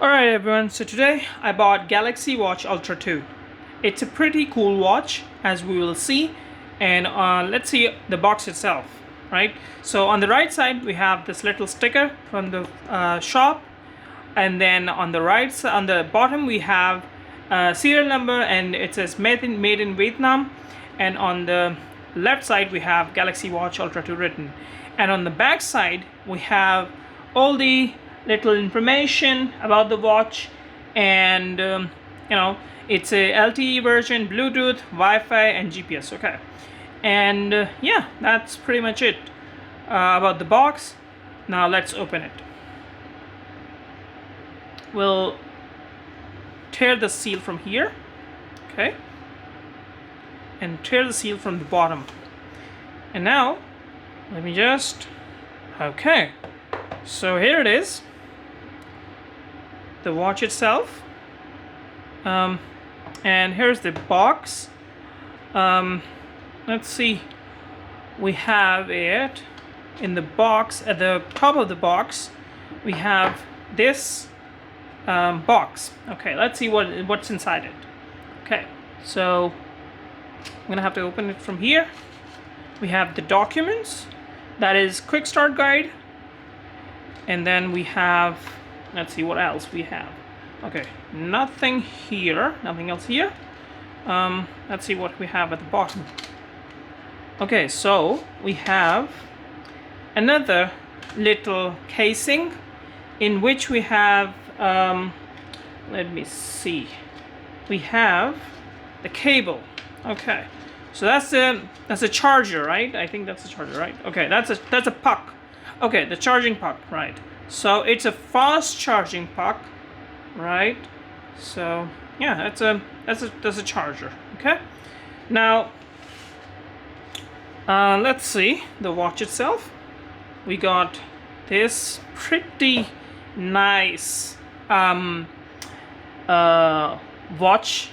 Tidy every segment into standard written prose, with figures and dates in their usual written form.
Alright everyone, so today I bought Galaxy Watch Ultra 2. It's a pretty cool watch, as we will see, and let's see the box itself, right? So on the right side we have this little sticker from the shop, and then on the on the bottom we have a serial number and it says made in Vietnam, and on the left side we have Galaxy Watch Ultra 2 written, and on the back side we have all the little information about the watch, and it's a LTE version, Bluetooth, Wi-Fi, and GPS. Okay, and yeah, that's pretty much it about the box. Now let's open it. We'll tear the seal from here, okay, and tear the seal from the bottom. And now let me just, okay, so here it is, the watch itself, and here's the box. Let's see, we have it in the box. At the top of the box we have this box. Okay, let's see what's inside it. Okay, so I'm gonna have to open it from here. We have the documents, that is quick start guide, and then we have, let's see what else we have. Okay, nothing here, nothing else here. Let's see what we have at the bottom. Okay, so we have another little casing in which we have let me see, we have the cable. Okay, so that's a charger, right? I think that's a charger, right? Okay, that's a puck. Okay, the charging puck, right? So it's a fast charging puck, right? So yeah, that's a charger. Okay, now let's see the watch itself. We got this pretty nice watch,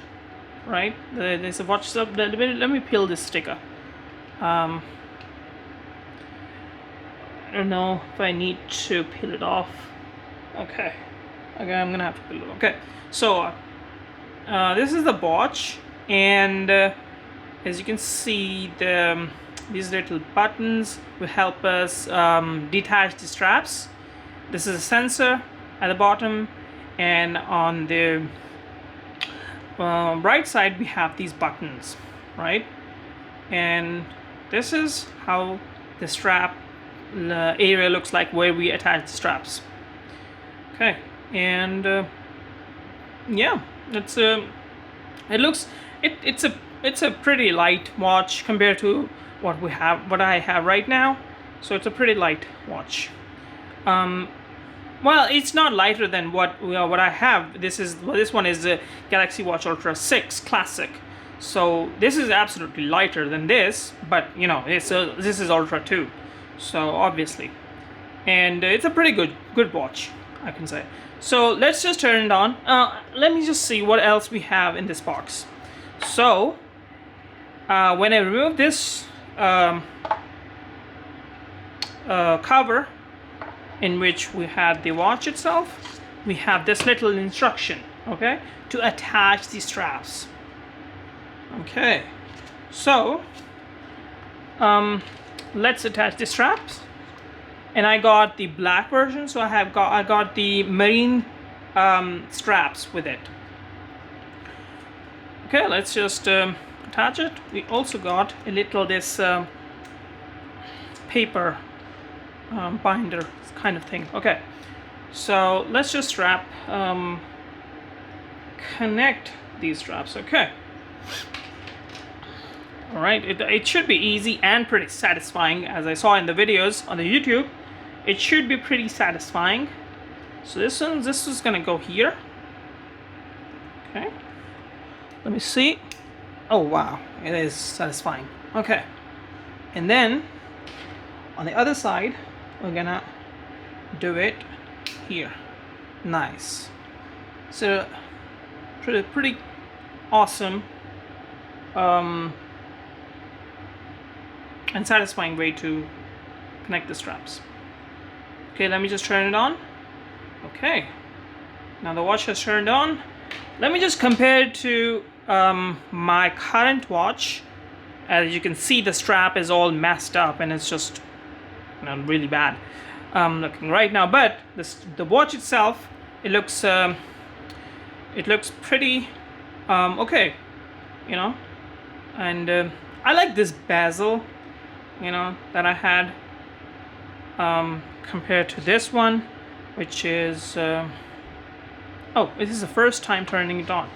right? There's a watch sub. Let me peel this sticker. I don't know if I need to peel it off. Okay, I'm gonna have to peel it. Okay, so this is the watch, and as you can see, these little buttons will help us detach the straps. This is a sensor at the bottom, and on the right side we have these buttons, right? And this is how the strap area looks like where we attach the straps. Okay, and yeah, it's a pretty light watch compared to what I have right now. So it's a pretty light watch. Well, it's not lighter than what I have. This one is a Galaxy Watch Ultra 6 Classic. So this is absolutely lighter than this, but this is Ultra 2. So obviously, and it's a pretty good watch, I can say. So let's just turn it on. Let me just see what else we have in this box. So when I remove this cover in which we have the watch itself, we have this little instruction, okay, to attach the straps. Okay, so let's attach the straps, and I got the black version, so I got the marine straps with it. Okay, let's just attach it. We also got a little this paper binder kind of thing. Okay, so let's just connect these straps. Okay, all right, it should be easy and pretty satisfying, as I saw in the videos on the YouTube. It should be pretty satisfying. So this is gonna go here. Okay, let me see. Oh wow, it is satisfying. Okay, and then on the other side we're gonna do it here. Nice. So pretty awesome and satisfying way to connect the straps. Okay, let me just turn it on. Okay, Now the watch has turned on. Let me just compare it to my current watch. As you can see, the strap is all messed up and it's just really bad looking right now. But the watch itself, it looks pretty okay, and I like this bezel, that I had compared to this one, which is oh, this is the first time turning it on.